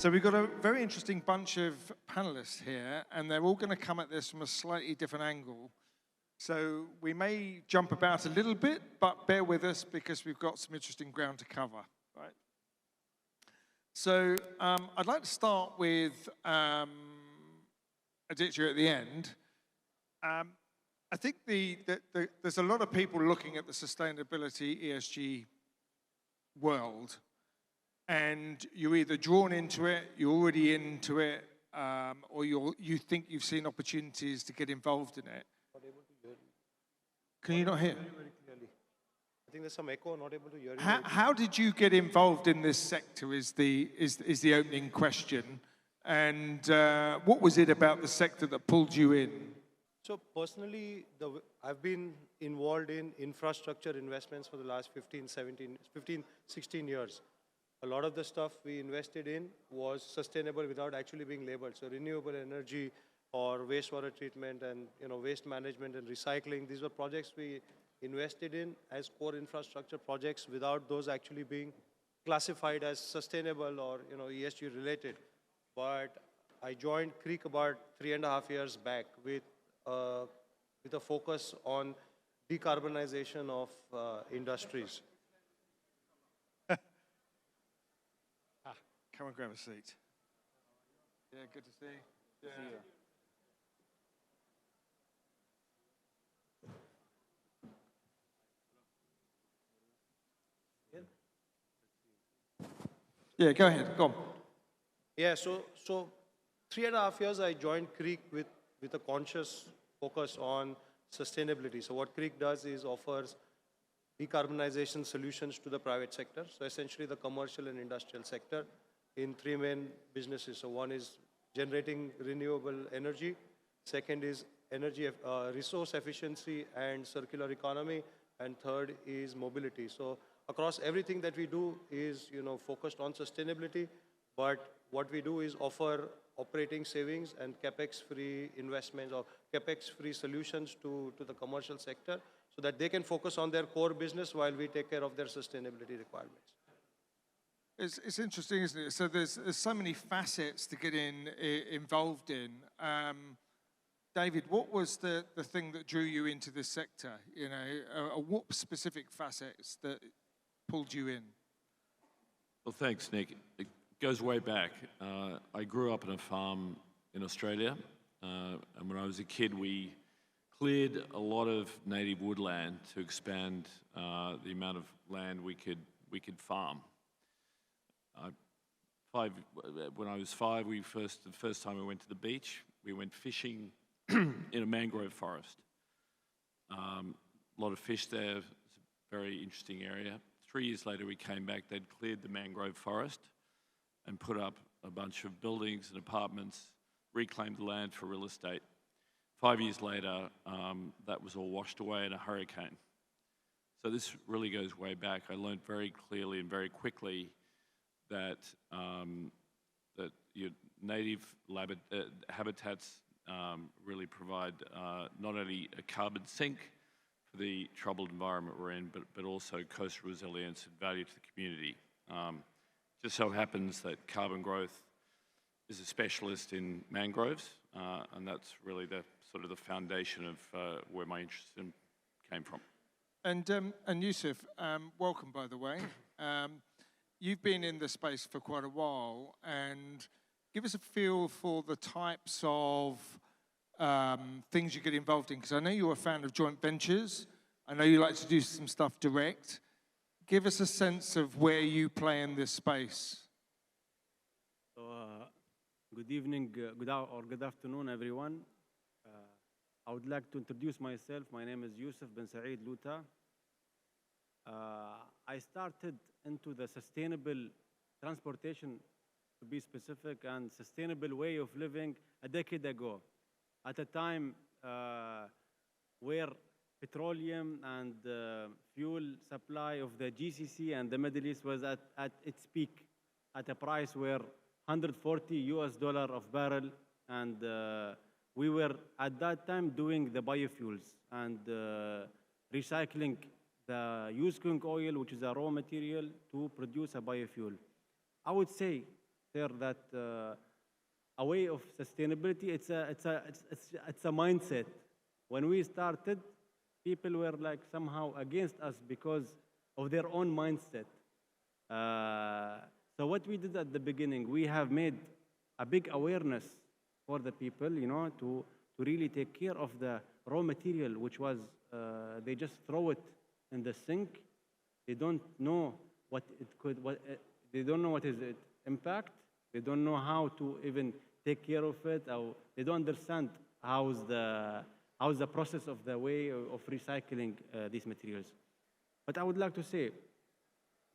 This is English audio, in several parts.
So we've got a very interesting bunch of panelists here, and they're all going to come at this from a slightly different angle. So we may jump about a little bit, but bear with us because we've got some interesting ground to cover, right? So I'd like to start with Aditya at the end. I think there's a lot of people looking at the sustainability ESG world, and you're either drawn into it, you're already into it, or you think you've seen opportunities to get involved in it. Not able to hear you. Can you not hear? Very clearly. I think there's some echo, not able to hear you. How did you get involved in this sector is the opening question. And what was it about the sector that pulled you in? So personally, I've been involved in infrastructure investments for the last 15, 16 years. A lot of the stuff we invested in was sustainable without actually being labeled. So renewable energy or wastewater treatment and waste management and recycling, these were projects we invested in as core infrastructure projects without those actually being classified as sustainable or ESG related. But I joined Creek about 3.5 years back with a focus on decarbonization of industries. Come and grab a seat. Yeah, good to see you. Yeah. See you. Yeah, go ahead, go on. Yeah, so 3.5 years I joined Creek with a conscious focus on sustainability. So what Creek does is offers decarbonization solutions to the private sector. So essentially the commercial and industrial sector in 3 main businesses. So one is generating renewable energy. Second is energy resource efficiency and circular economy. And third is mobility. So across everything that we do is focused on sustainability. But what we do is offer operating savings and capex-free investments or capex-free solutions to the commercial sector so that they can focus on their core business while we take care of their sustainability requirements. It's interesting, isn't it? So there's so many facets to get involved in. David, what was the thing that drew you into this sector? What specific facets that pulled you in? Well, thanks, Nick. It goes way back. I grew up on a farm in Australia, and when I was a kid, we cleared a lot of native woodland to expand the amount of land we could farm. When I was 5, the first time we went to the beach, we went fishing in a mangrove forest. A lot of fish there. It's a very interesting area. 3 years later, we came back. They'd cleared the mangrove forest and put up a bunch of buildings and apartments, reclaimed the land for real estate. 5 years later, that was all washed away in a hurricane. So this really goes way back. I learned very clearly and very quickly that your native habitats really provide not only a carbon sink for the troubled environment we're in, but also coastal resilience and value to the community. Just so happens that Carbon Growth is a specialist in mangroves, and that's really the sort of the foundation of where my interest came from. And Yusuf, welcome, by the way. You've been in the space for quite a while, and give us a feel for the types of things you get involved in, because I know you're a fan of joint ventures. I know you like to do some stuff direct. Give us a sense of where you play in this space. So, good evening, good afternoon, everyone. I would like to introduce myself. My name is Yusuf bin Saeed Luta. I started into the sustainable transportation, to be specific, and sustainable way of living a decade ago, at a time where petroleum and fuel supply of the GCC and the Middle East was at its peak, at a price where $140 of barrel, and we were at that time doing the biofuels and recycling the used cooking oil, which is a raw material, to produce a biofuel. I would say there that a way of sustainability, it's a mindset. When we started, people were like somehow against us because of their own mindset. So what we did at the beginning, we have made a big awareness for the people, to really take care of the raw material, which was, they just throw it in the sink. They don't know what it could, they don't know what is its impact. They don't know how to even take care of it. Or they don't understand how's the process of the way of recycling these materials. But I would like to say,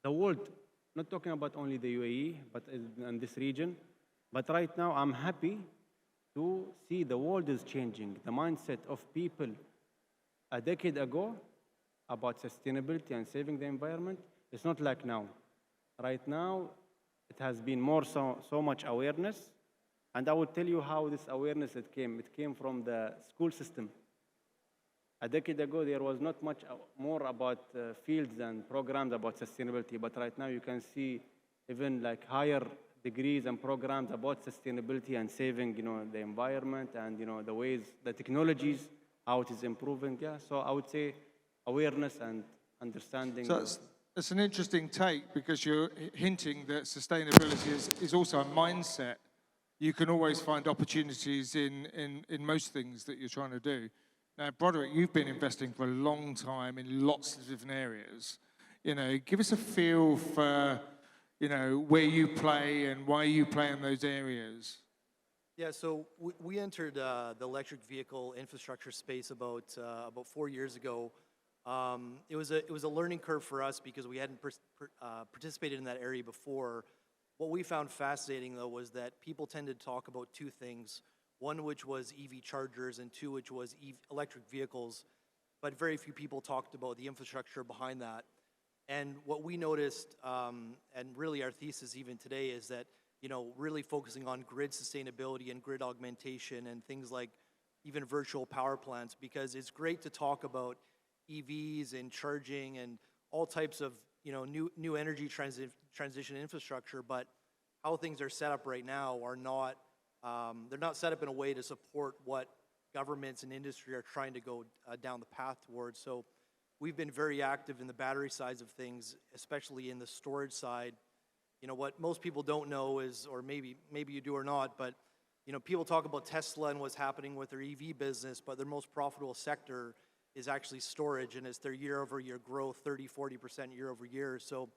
the world, not talking about only the UAE, but in this region, but right now I'm happy to see the world is changing. The mindset of people a decade ago about sustainability and saving the environment, it's not like now. Right now, it has been more so much awareness. And I will tell you how this awareness it came. It came from the school system. A decade ago, there was not much more about fields and programs about sustainability, but right now you can see even like higher degrees and programs about sustainability and saving, the environment and, the ways, the technologies, how it is improving. Yeah, so I would say awareness and understanding. So it's an interesting take because you're hinting that sustainability is also a mindset. You can always find opportunities in most things that you're trying to do. Now, Broderick, you've been investing for a long time in lots of different areas. Give us a feel for, where you play and why you play in those areas. Yeah, so we entered the electric vehicle infrastructure space about 4 years ago. It was a learning curve for us because we hadn't participated in that area before. What we found fascinating, though, was that people tended to talk about two things. One which was EV chargers and two which was electric vehicles, but very few people talked about the infrastructure behind that. And what we noticed, and really our thesis even today, is that really focusing on grid sustainability and grid augmentation and things like even virtual power plants, because it's great to talk about EVs and charging and all types of new energy transition infrastructure, but how things are set up right now are not. They're not set up in a way to support what governments and industry are trying to go down the path towards. So we've been very active in the battery sides of things, especially in the storage side. What most people don't know is, or maybe you do or not, but people talk about Tesla and what's happening with their EV business, but their most profitable sector is actually storage, and it's their year-over-year growth, 30-40% year-over-year. So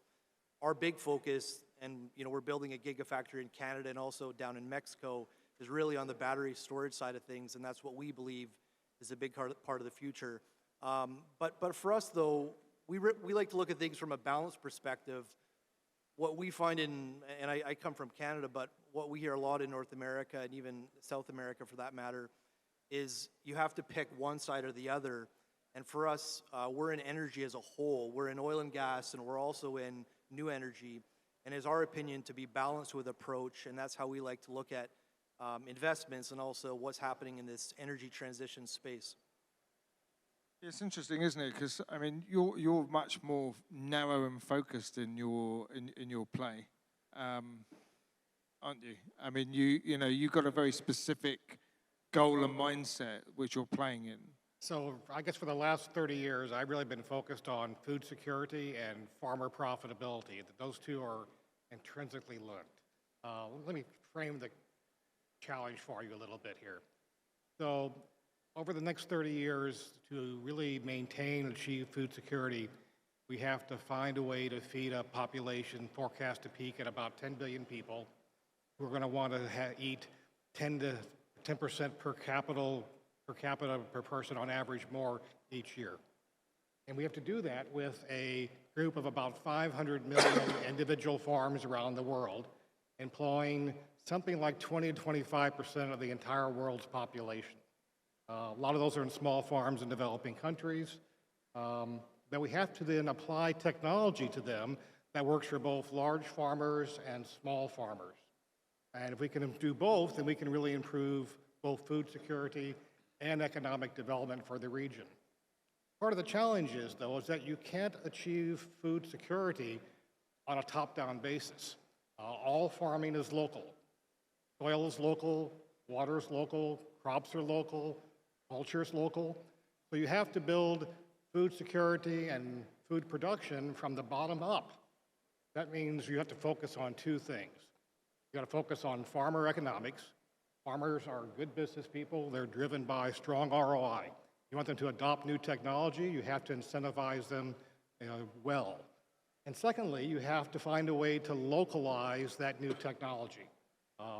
our big focus, and we're building a gigafactory in Canada and also down in Mexico, is really on the battery storage side of things, and that's what we believe is a big part of the future. But for us, though, we like to look at things from a balanced perspective. What we find and I come from Canada, but what we hear a lot in North America and even South America for that matter, is you have to pick one side or the other. And for us, we're in energy as a whole. We're in oil and gas, and we're also in new energy. And it's our opinion to be balanced with approach, and that's how we like to look at investments and also what's happening in this energy transition space. It's interesting, isn't it? Because you're much more narrow and focused in your play, aren't you? You've got a very specific goal and mindset which you're playing in. So I guess for the last 30 years, I've really been focused on food security and farmer profitability. Those two are intrinsically linked. Let me frame the challenge for you a little bit here. So over the next 30 years, to really maintain and achieve food security, we have to find a way to feed a population forecast to peak at about 10 billion people who are going to want to eat 10% per capita per person on average more each year. And we have to do that with a group of about 500 million individual farms around the world, employing something like 20 to 25% of the entire world's population. A lot of those are in small farms in developing countries. But we have to then apply technology to them that works for both large farmers and small farmers. And if we can do both, then we can really improve both food security and economic development for the region. Part of the challenge is, though, is that you can't achieve food security on a top-down basis. All farming is local. Soil is local, water is local, crops are local, culture is local. So you have to build food security and food production from the bottom up. That means you have to focus on two things. You got to focus on farmer economics. Farmers are good business people. They're driven by strong ROI. You want them to adopt new technology, you have to incentivize them well. And secondly, you have to find a way to localize that new technology.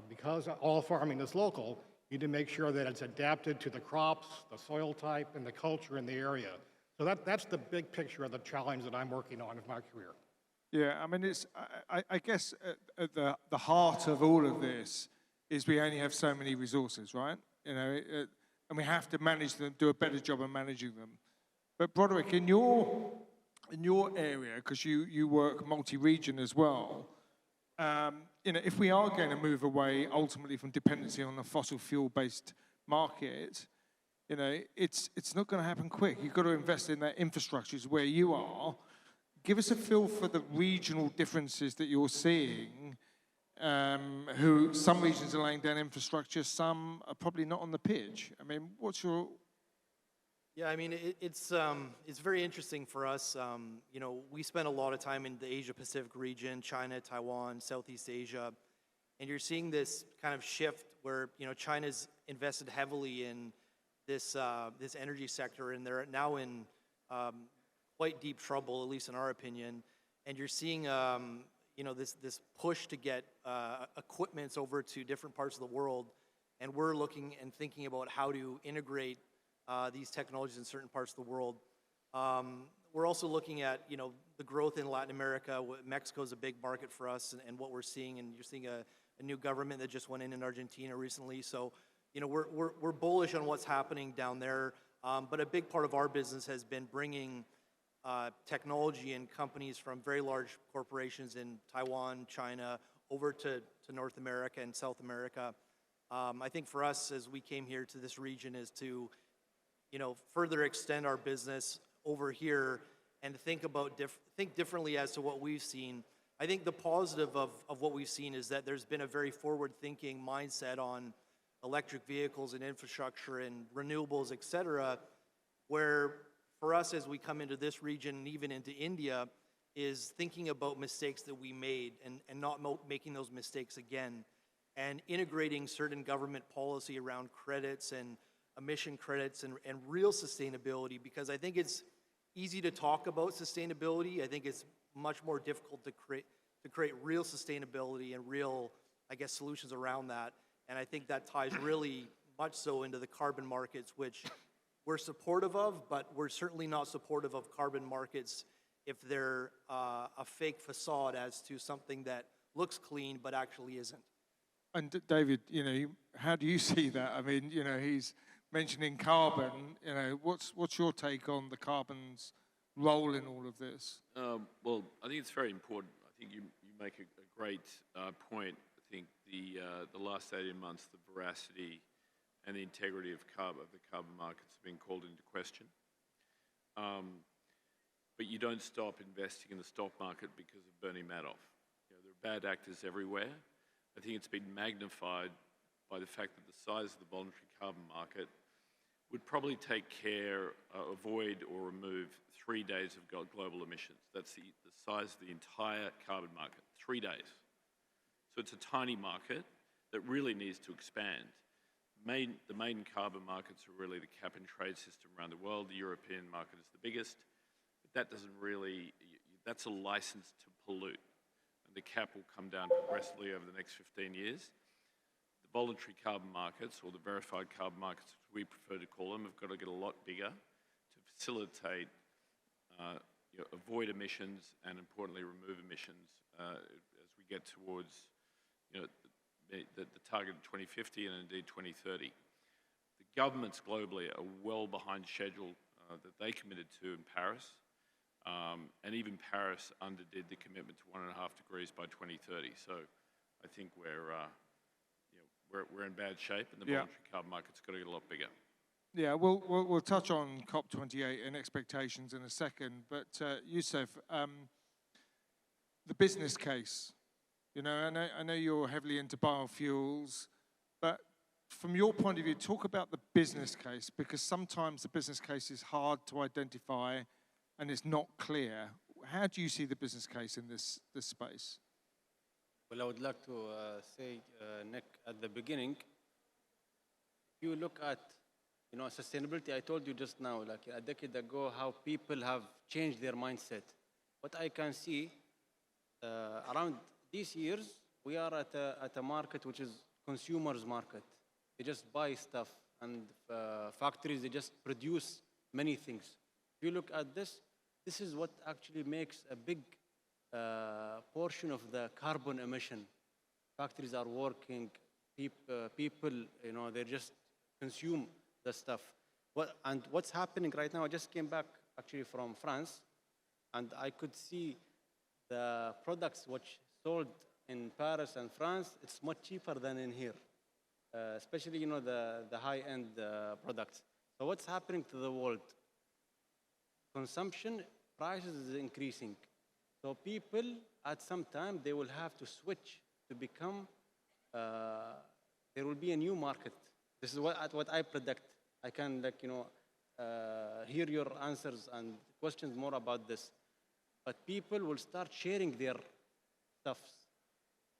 Because all farming is local, you need to make sure that it's adapted to the crops, the soil type, and the culture in the area. So that's the big picture of the challenge that I'm working on in my career. Yeah, I mean, I guess at the heart of all of this is we only have so many resources, right? And we have to manage them, do a better job of managing them. But Broderick, in your area, because you work multi-region as well, if we are going to move away ultimately from dependency on a fossil fuel-based market, it's not going to happen quick. You've got to invest in that infrastructures where you are. Give us a feel for the regional differences that you're seeing. Some regions are laying down infrastructure, some are probably not on the pitch. I mean, what's your... Yeah, I mean, it's very interesting for us. We spend a lot of time in the Asia-Pacific region, China, Taiwan, Southeast Asia, and you're seeing this kind of shift where, China's invested heavily in this energy sector, and they're now in quite deep trouble, at least in our opinion. And you're seeing, this push to get equipments over to different parts of the world, and we're looking and thinking about how to integrate these technologies in certain parts of the world. We're also looking at, the growth in Latin America. Mexico is a big market for us, and what we're seeing, and you're seeing a new government that just went in Argentina recently. So, we're bullish on what's happening down there. But a big part of our business has been bringing technology and companies from very large corporations in Taiwan, China, over to North America and South America. I think for us, as we came here to this region, is to further extend our business over here and think differently as to what we've seen. I think the positive of what we've seen is that there's been a very forward-thinking mindset on electric vehicles and infrastructure and renewables, et cetera, where for us as we come into this region and even into India is thinking about mistakes that we made and not making those mistakes again, and integrating certain government policy around credits and emission credits and real sustainability, because I think it's easy to talk about sustainability. I think it's much more difficult to create real sustainability and real, solutions around that. And I think that ties really much so into the carbon markets, which we're supportive of, but we're certainly not supportive of carbon markets if they're a fake facade as to something that looks clean but actually isn't. And David, how do you see that? I mean, he's mentioning carbon. What's your take on the carbon's role in all of this? Well, I think it's very important. I think you make a great point. I think the last 18 months, the veracity and the integrity of the carbon markets have been called into question. But you don't stop investing in the stock market because of Bernie Madoff. There are bad actors everywhere. I think it's been magnified by the fact that the size of the voluntary carbon market would probably avoid or remove 3 days of global emissions. That's the size of the entire carbon market, 3 days. So it's a tiny market that really needs to expand. The main carbon markets are really the cap and trade system around the world. The European market is the biggest, but that doesn't really, that's a license to pollute. And the cap will come down progressively over the next 15 years. The voluntary carbon markets, or the verified carbon markets, as we prefer to call them, have got to get a lot bigger to facilitate, avoid emissions and importantly remove emissions as we get towards, the target of 2050 and indeed 2030. The governments globally are well behind schedule that they committed to in Paris, and even Paris underdid the commitment to 1.5 degrees by 2030. So I think we're in bad shape, and the voluntary carbon market's got to get a lot bigger. Yeah, we'll touch on COP28 and expectations in a second, but Youssef, the business case You know, I know you're heavily into biofuels, but from your point of view, talk about the business case, because sometimes the business case is hard to identify and it's not clear. How do you see the business case in this space? Well, I would like to say, Nick, at the beginning, if you look at, sustainability, I told you just now, like a decade ago, how people have changed their mindset. What I can see around these years, we are at a market which is consumers market. They just buy stuff, and factories, they just produce many things. If you look at this, this is what actually makes a big portion of the carbon emission. Factories are working, people, they just consume the stuff. And what's happening right now, I just came back actually from France, and I could see the products which sold in Paris and France, it's much cheaper than in here, especially, the high-end products. So what's happening to the world? Consumption prices is increasing. So people, at some time, they will have to switch to become, there will be a new market. This is what I predict. I can, hear your answers and questions more about this. But people will start sharing their stuffs.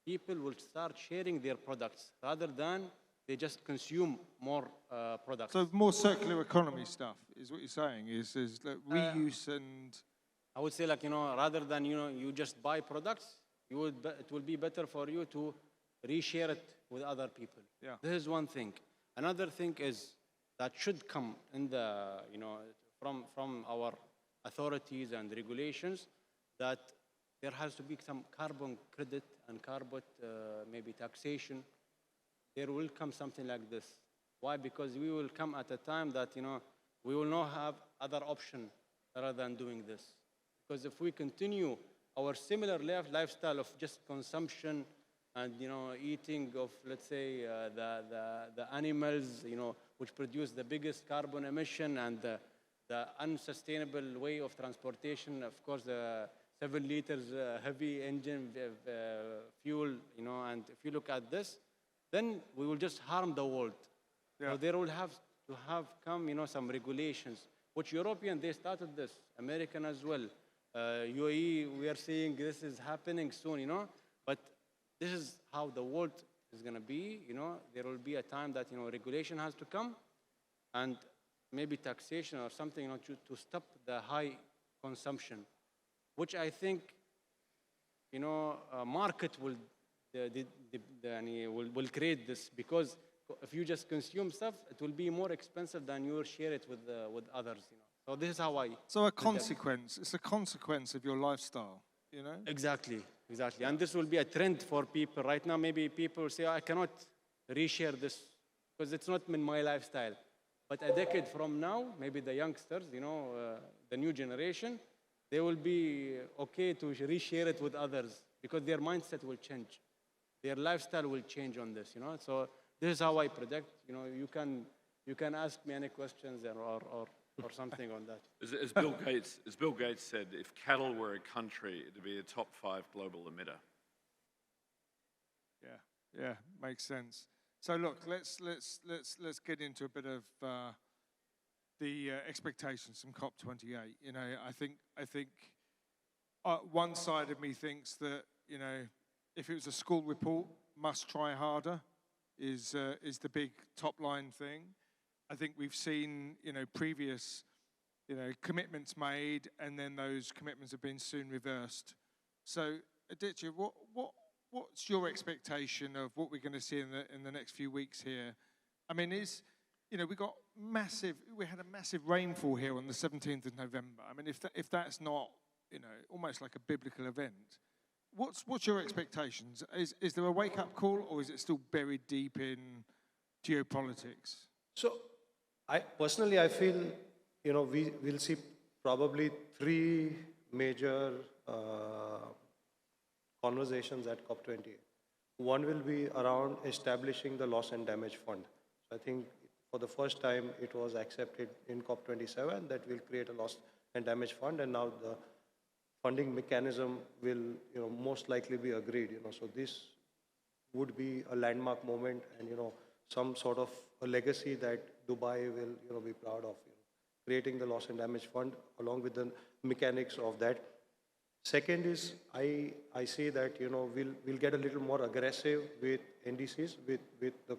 People will start sharing their products rather than they just consume more products. So more circular economy stuff is what you're saying, is like reuse and... I would say, rather than, you just buy products, it will be better for you to reshare it with other people. Yeah. This is one thing. Another thing is that should come in the, from our authorities and regulations, that there has to be some carbon credit and carbon maybe taxation. There will come something like this. Why? Because we will come at a time that, we will not have other option rather than doing this. Because if we continue our similar lifestyle of just consumption and, eating of, let's say, the animals, which produce the biggest carbon emission, and the unsustainable way of transportation, of course, the 7 liters heavy engine fuel, and if you look at this, then we will just harm the world. Yeah. So there will have to come, some regulations, which European, they started this, American as well. UAE, we are seeing this is happening soon, but this is how the world is going to be, There will be a time that, regulation has to come, and maybe taxation or something, to stop the high consumption, which I think, market will create this, because if you just consume stuff, it will be more expensive than you share it with others, So this is how I... So a consequence, it's a consequence of your lifestyle, Exactly. And this will be a trend for people. Right now, maybe people say, I cannot reshare this because it's not in my lifestyle. But a decade from now, maybe the youngsters, the new generation, they will be okay to reshare it with others because their mindset will change. Their lifestyle will change on this, So this is how I predict. You can ask me any questions or something on that. As Bill Gates said, if cattle were a country, it'd be a top 5 global emitter. Yeah, makes sense. So look, let's get into a bit of the expectations from COP28. I think one side of me thinks that if it was a school report, must try harder is the big top line thing. I think we've seen previous commitments made, and then those commitments have been soon reversed. So Aditya, what's your expectation of what we're going to see in the next few weeks here? I mean, we had a massive rainfall here on the 17th of November. I mean, if that's not almost like a biblical event, what's your expectations? Is there a wake-up call, or is it still buried deep in geopolitics? So, I feel, we'll see probably 3 major conversations at COP28. One will be around establishing the loss and damage fund. So I think for the first time it was accepted in COP27 that we'll create a loss and damage fund, and now the funding mechanism will, most likely be agreed. So this would be a landmark moment, and some sort of a legacy that Dubai will, be proud of. Creating the loss and damage fund along with the mechanics of that. Second is I see that we'll get a little more aggressive with NDCs, with the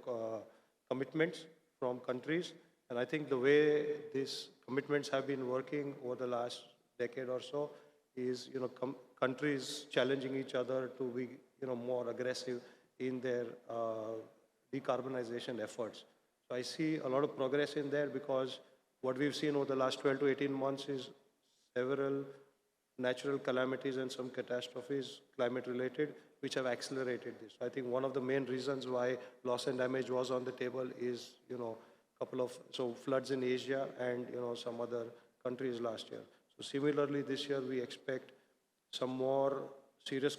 commitments from countries, and I think the way these commitments have been working over the last decade or so is countries challenging each other to be more aggressive in their decarbonization efforts. So I see a lot of progress in there, because what we've seen over the last 12 to 18 months is several natural calamities and some catastrophes, climate related, which have accelerated this. I think one of the main reasons why loss and damage was on the table is, couple of floods in Asia and, some other countries last year. So similarly, this year we expect some more serious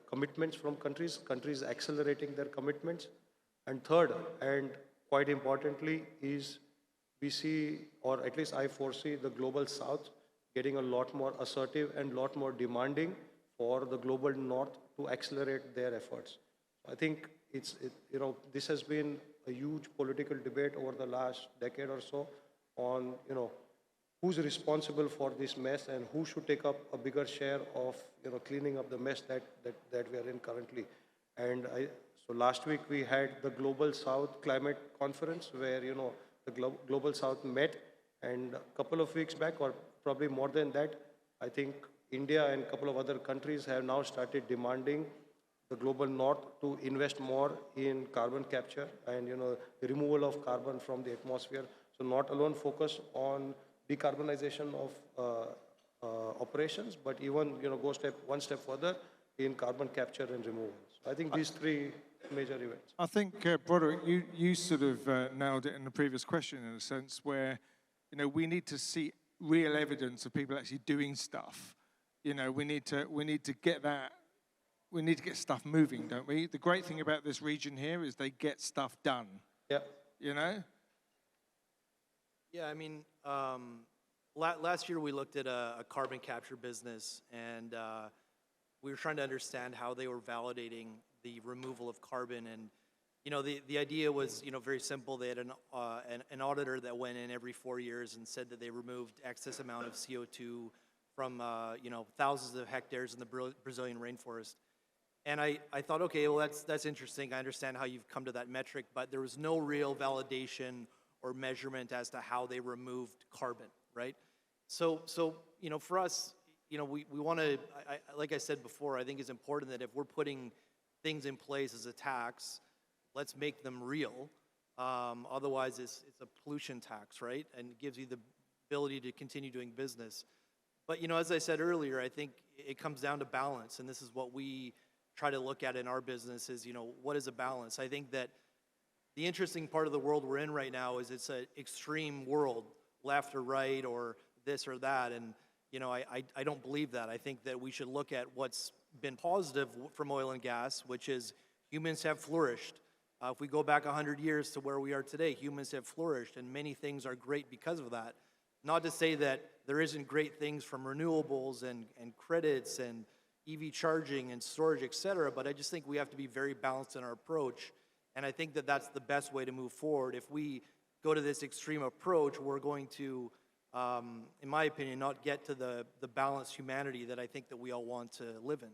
commitments from countries accelerating their commitments. And third, and quite importantly, is we see, or at least I foresee, the global south getting a lot more assertive and lot more demanding for the global north to accelerate their efforts. I think this has been a huge political debate over the last decade or so on, who's responsible for this mess and who should take up a bigger share of, cleaning up the mess that we are in currently. And so last week we had the Global South Climate Conference where, the Global South met, and a couple of weeks back, or probably more than that, I think India and a couple of other countries have now started demanding the global north to invest more in carbon capture and the removal of carbon from the atmosphere. So not alone focus on decarbonization of operations, but even go one step further in carbon capture and removal. So I think these three major events. I think, Broderick, you sort of nailed it in the previous question, in a sense, where we need to see real evidence of people actually doing stuff. We need to get that. We need to get stuff moving, don't we? The great thing about this region here is they get stuff done. Yeah. Yeah, I mean, last year we looked at a carbon capture business, and we were trying to understand how they were validating the removal of carbon. And the idea was very simple. They had an auditor that went in every 4 years and said that they removed excess amount of CO2 from thousands of hectares in the Brazilian rainforest. And I thought, okay, well that's interesting. I understand how you've come to that metric, but there was no real validation or measurement as to how they removed carbon, right? So for us, we want to, like I said before, I think it's important that if we're putting things in place as a tax, let's make them real. Otherwise, it's a pollution tax, right? And it gives you the ability to continue doing business. But as I said earlier, I think it comes down to balance, and this is what we try to look at in our business is, what is a balance? I think that the interesting part of the world we're in right now is it's an extreme world, left or right or this or that, and I don't believe that. I think that we should look at what's been positive from oil and gas, which is humans have flourished. If we go back 100 years to where we are today, humans have flourished, and many things are great because of that. Not to say that there isn't great things from renewables and credits and EV charging and storage, et cetera, but I just think we have to be very balanced in our approach, and I think that that's the best way to move forward. If we go to this extreme approach, we're going to, in my opinion, not get to the balanced humanity that I think that we all want to live in.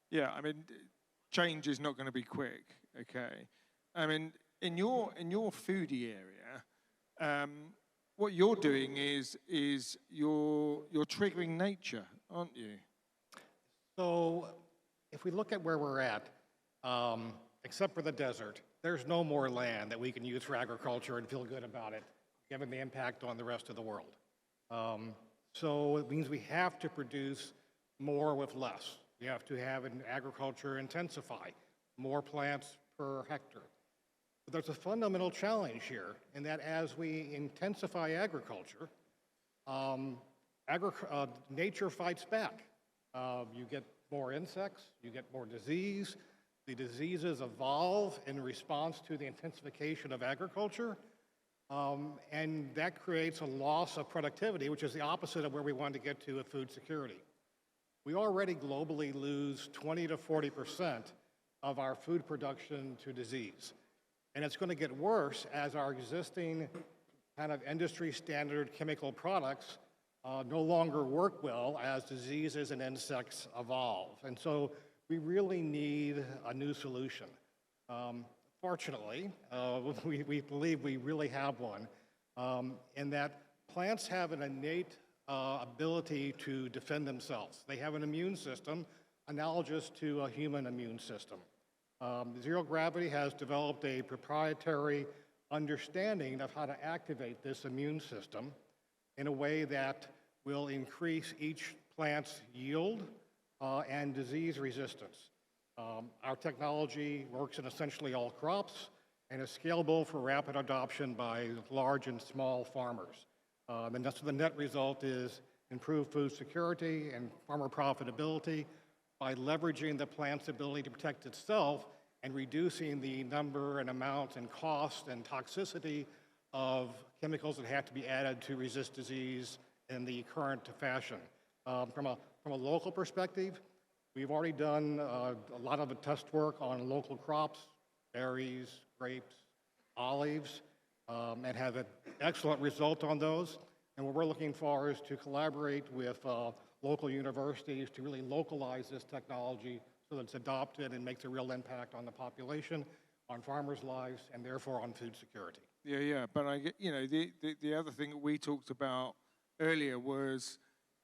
Yeah, I mean, change is not going to be quick, okay? I mean, in your foodie area, what you're doing is you're triggering nature, aren't you? So if we look at where we're at, except for the desert, there's no more land that we can use for agriculture and feel good about it, given the impact on the rest of the world. So it means we have to produce more with less. We have to have an agriculture intensify, more plants per hectare. But there's a fundamental challenge here, in that as we intensify agriculture, nature fights back. You get more insects, you get more disease. The diseases evolve in response to the intensification of agriculture, and that creates a loss of productivity, which is the opposite of where we want to get to with food security. We already globally lose 20 to 40% of our food production to disease. And it's going to get worse as our existing kind of industry standard chemical products no longer work well as diseases and insects evolve. And so we really need a new solution. Fortunately, we believe we really have one, in that plants have an innate ability to defend themselves. They have an immune system analogous to a human immune system. Zero Gravity has developed a proprietary understanding of how to activate this immune system in a way that will increase each plant's yield and disease resistance. Our technology works in essentially all crops and is scalable for rapid adoption by large and small farmers. And that's the net result is improved food security and farmer profitability by leveraging the plant's ability to protect itself and reducing the number and amount and cost and toxicity of chemicals that have to be added to resist disease in the current fashion. From a local perspective, we've already done a lot of the test work on local crops, berries, grapes, olives, and have an excellent result on those. And what we're looking for is to collaborate with local universities to really localize this technology so that it's adopted and makes a real impact on the population, on farmers' lives, and therefore on food security. Yeah, but I get, the other thing that we talked about earlier was,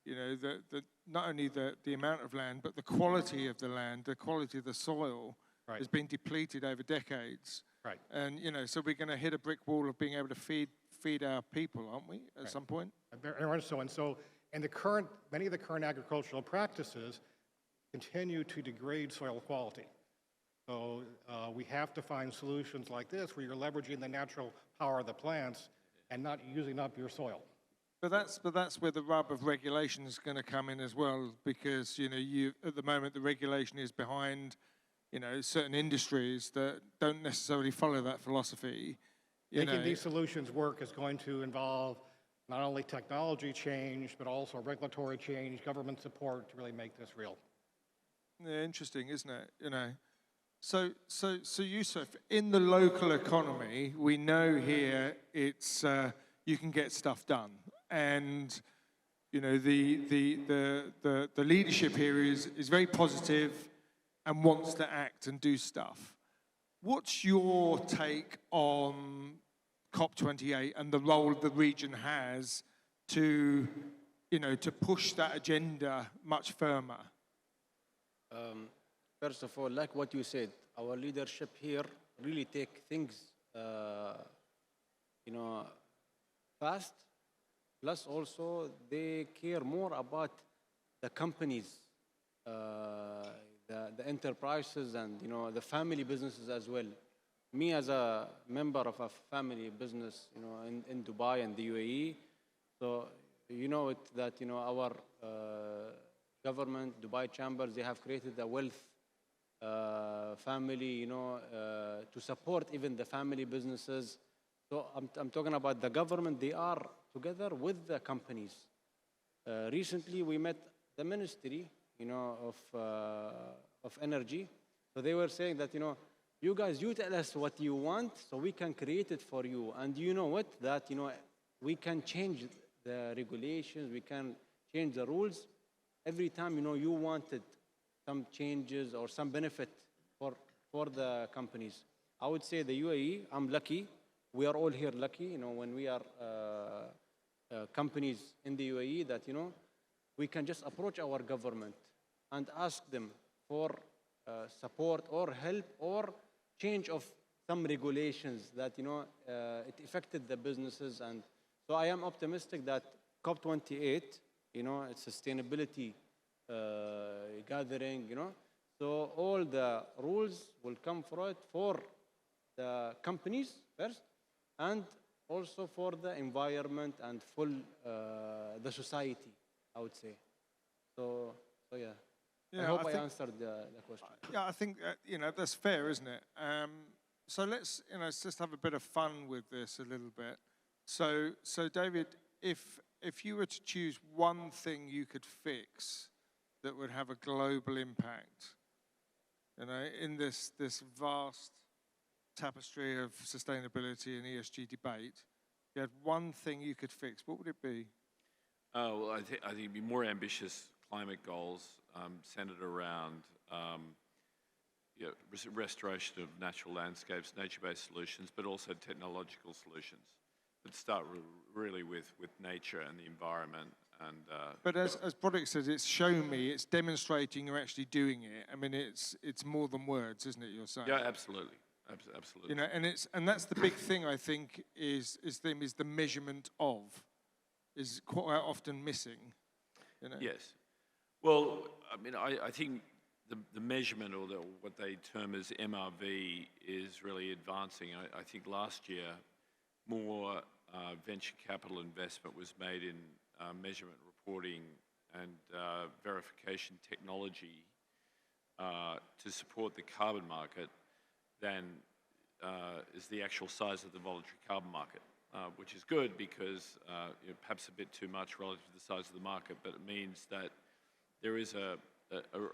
not only the amount of land, but the quality of the land, the quality of the soil has been depleted over decades. Right. And, so we're going to hit a brick wall of being able to feed our people, aren't we, at some point? Very much so. And many of the current agricultural practices continue to degrade soil quality. So we have to find solutions like this where you're leveraging the natural power of the plants and not using up your soil. But that's where the rub of regulation is going to come in as well, because at the moment the regulation is behind certain industries that don't necessarily follow that philosophy. Making these solutions work is going to involve not only technology change but also regulatory change, government support to really make this real. Yeah, interesting, isn't it? So Yusuf, in the local economy, we know here it's you can get stuff done, and the leadership here is very positive and wants to act and do stuff. What's your take on COP28 and the role the region has to push that agenda much firmer? First of all, like what you said, our leadership here really take things, fast. Plus, also they care more about the companies, the enterprises, and the family businesses as well. Me, as a member of a family business, in Dubai and the UAE, so that our government, Dubai chambers, they have created a wealth family, to support even the family businesses. So I'm talking about the government. They are together with the companies. Recently, we met the ministry, of energy. So they were saying that, you guys, you tell us what you want, so we can create it for you. And you know what? That we can change the regulations, we can change the rules every time you wanted some changes or some benefit for the companies. I would say the UAE, I'm lucky. We are all here lucky, when we are companies in the UAE, that we can just approach our government and ask them for support or help or change of some regulations that it affected the businesses. And so I am optimistic that COP28, it's sustainability gathering, so all the rules will come for it for the companies first, and also for the environment and full the society, I would say. So yeah. I hope I answered the question. Yeah, I think that's fair, isn't it? So let's just have a bit of fun with this a little bit. So David, if you were to choose one thing you could fix that would have a global impact? You know, in this vast tapestry of sustainability and ESG debate, if you had one thing you could fix, what would it be? Well, I think it'd be more ambitious climate goals centered around restoration of natural landscapes, nature-based solutions, but also technological solutions that start really with nature and the environment. And but as Broderick says, it's shown me, it's demonstrating you're actually doing it. I mean, it's more than words, isn't it? You're saying. yeah, absolutely, absolutely. You know, and that's the big thing I think is the measurement of is quite often missing. You know. Yes. Well, I mean, I think the measurement, or what they term as MRV, is really advancing. I think last year more venture capital investment was made in measurement, reporting, and verification technology to support the carbon market than is the actual size of the voluntary carbon market, which is good because perhaps a bit too much relative to the size of the market, but it means that there is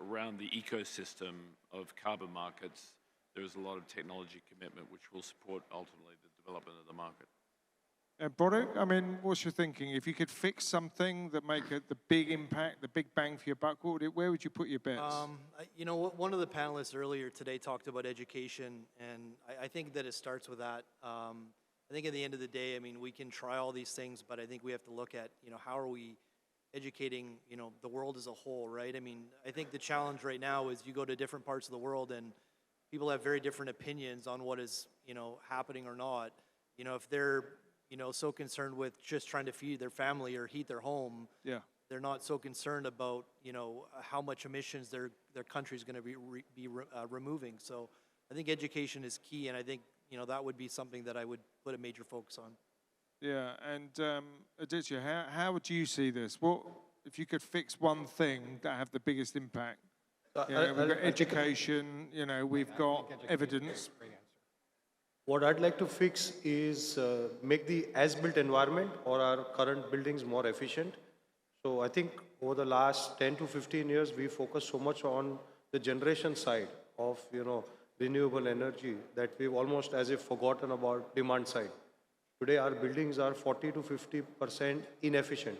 around the ecosystem of carbon markets, there is a lot of technology commitment which will support ultimately the development of the market. Broderick, I mean, what's your thinking? If you could fix something that make the big impact, the big bang for your buck, where would you put your bets? You know, one of the panelists earlier today talked about education, and I think that it starts with that. I think at the end of the day, I mean, we can try all these things, but I think we have to look at, how are we educating, the world as a whole, right? I mean, I think the challenge right now is you go to different parts of the world and people have very different opinions on what is, happening or not. If they're so concerned with just trying to feed their family or heat their home. Yeah. They're not so concerned about, how much emissions their country's going to be removing. So I think education is key, and I think, that would be something that I would put a major focus on. Yeah, and Aditya, how would you see this? What if you could fix one thing that have the biggest impact? We've got education, we've got evidence. What I'd like to fix is make the as-built environment or our current buildings more efficient. So I think over the last 10 to 15 years, we focused so much on the generation side of, renewable energy that we've almost as if forgotten about demand side. Today, our buildings are 40 to 50% inefficient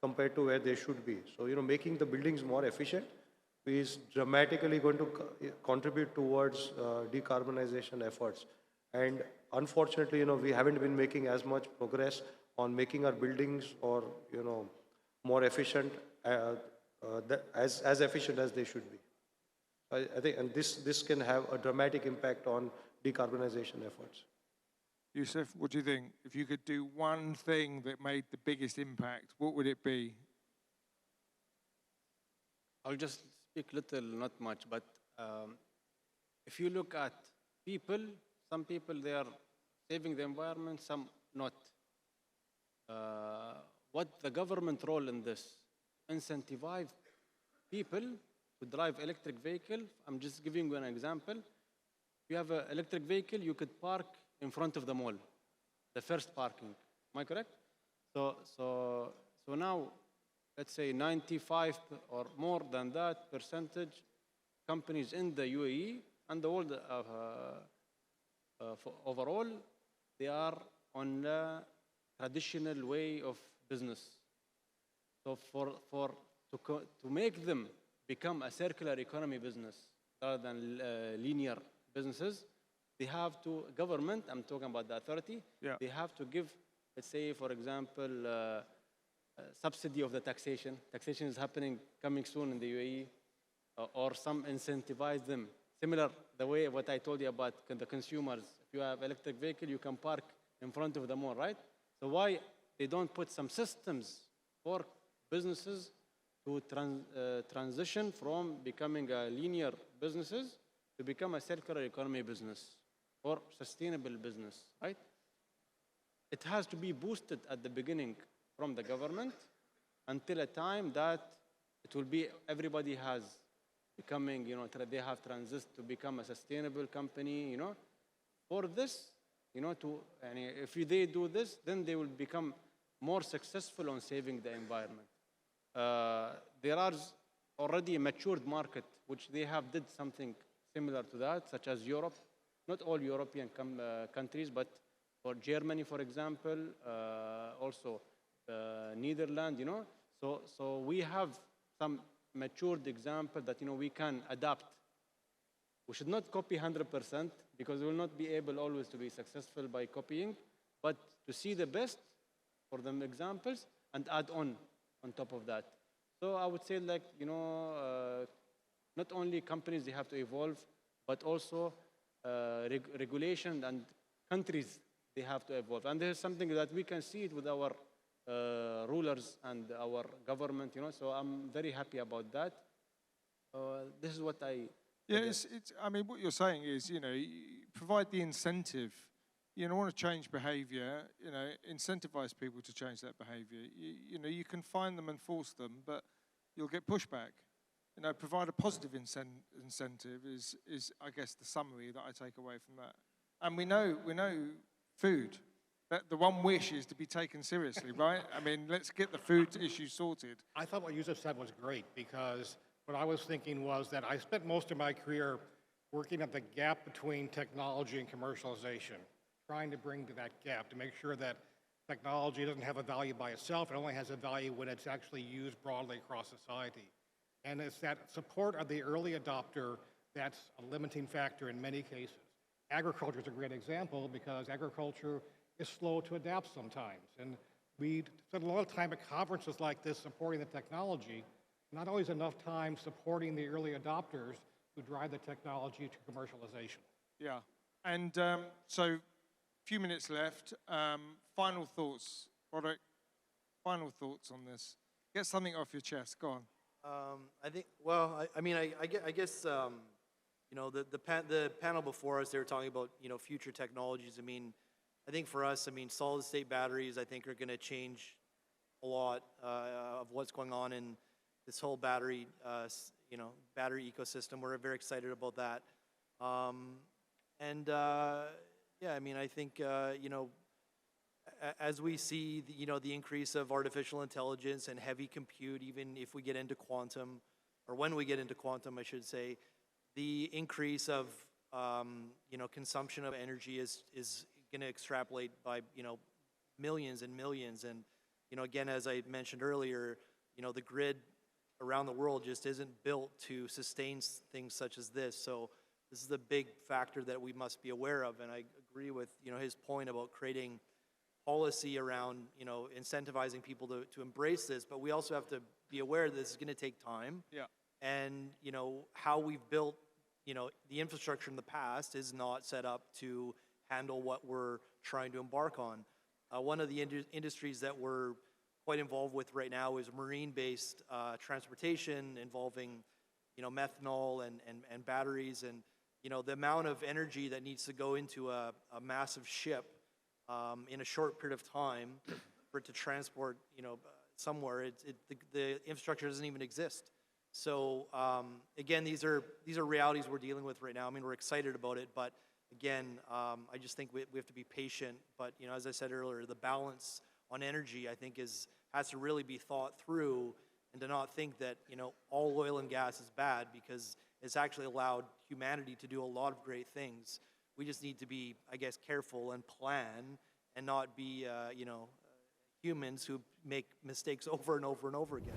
compared to where they should be. So, making the buildings more efficient is dramatically going to contribute towards decarbonization efforts. And unfortunately, we haven't been making as much progress on making our buildings or, more efficient, as efficient as they should be. I think, and this can have a dramatic impact on decarbonization efforts. Yusuf, what do you think? If you could do one thing that made the biggest impact, what would it be? I'll just speak little, not much, but if you look at people, some people, they are saving the environment, some not. What the government role in this? Incentivize people to drive electric vehicle. I'm just giving you an example. If you have an electric vehicle, you could park in front of the mall, the first parking. Am I correct? So now, let's say 95 or more than that percentage companies in the UAE and the world overall, they are on the traditional way of business. So to make them become a circular economy business rather than linear businesses, they have to, government, I'm talking about the authority, they have to give, let's say, for example, subsidy of the taxation. Taxation is coming soon in the UAE, or some incentivize them. Similar the way what I told you about the consumers. If you have electric vehicle, you can park in front of the mall, right? So why they don't put some systems for businesses to transition from becoming a linear businesses to become a circular economy business or sustainable business, right? It has to be boosted at the beginning from the government until a time that it will be, everybody has becoming, they have transitioned to become a sustainable company, For this, if they do this, then they will become more successful on saving the environment. There are already a matured market, which they have did something similar to that, such as Europe. Not all European countries, but for Germany, for example, also Netherlands, So we have some matured example that, we can adapt. We should not copy 100% because we will not be able always to be successful by copying, but to see the best for them examples and add on top of that. So I would say not only companies, they have to evolve, but also regulation and countries, they have to evolve. And there's something that we can see it with our rulers and our government, so I'm very happy about that. This is what I... Yeah, I mean, what you're saying is, you provide the incentive. You want to change behavior, incentivize people to change that behavior. You can fine them and force them, but you'll get pushback. Provide a positive incentive is, I guess, the summary that I take away from that. And we know food. That the one wish is to be taken seriously, right? I mean, let's get the food issue sorted. I thought what Yusuf said was great because what I was thinking was that I spent most of my career working at the gap between technology and commercialization, trying to bring to that gap to make sure that technology doesn't have a value by itself. It only has a value when it's actually used broadly across society. And it's that support of the early adopter that's a limiting factor in many cases. Agriculture is a great example because agriculture is slow to adapt sometimes. And we spend a lot of time at conferences like this supporting the technology, not always enough time supporting the early adopters who drive the technology to commercialization. Yeah. And so, few minutes left. Final thoughts, Roderick? Final thoughts on this. Get something off your chest. Go on. I think, well, I guess, the panel before us, they were talking about, future technologies. I think for us, solid state batteries, I think, are going to change a lot of what's going on in this whole battery, battery ecosystem. We're very excited about that. I think, as we see, the increase of artificial intelligence and heavy compute, even if we get into quantum, or when we get into quantum, I should say, the increase of, consumption of energy is going to extrapolate by, millions and millions. And, again, as I mentioned earlier, the grid around the world just isn't built to sustain things such as this. So this is a big factor that we must be aware of. And I agree with, his point about creating policy around, incentivizing people to embrace this. But we also have to be aware that this is going to take time. Yeah. And, how we've built, the infrastructure in the past is not set up to handle what we're trying to embark on. One of the industries that we're quite involved with right now is marine-based transportation involving, methanol and batteries. And, the amount of energy that needs to go into a massive ship in a short period of time for it to transport, somewhere, the infrastructure doesn't even exist. So again, these are realities we're dealing with right now. We're excited about it, but again, I just think we have to be patient. But as I said earlier, the balance on energy, I think, has to really be thought through, and to not think that all oil and gas is bad, because it's actually allowed humanity to do a lot of great things. We just need to be, I guess, careful and plan, and not be humans who make mistakes over and over and over again.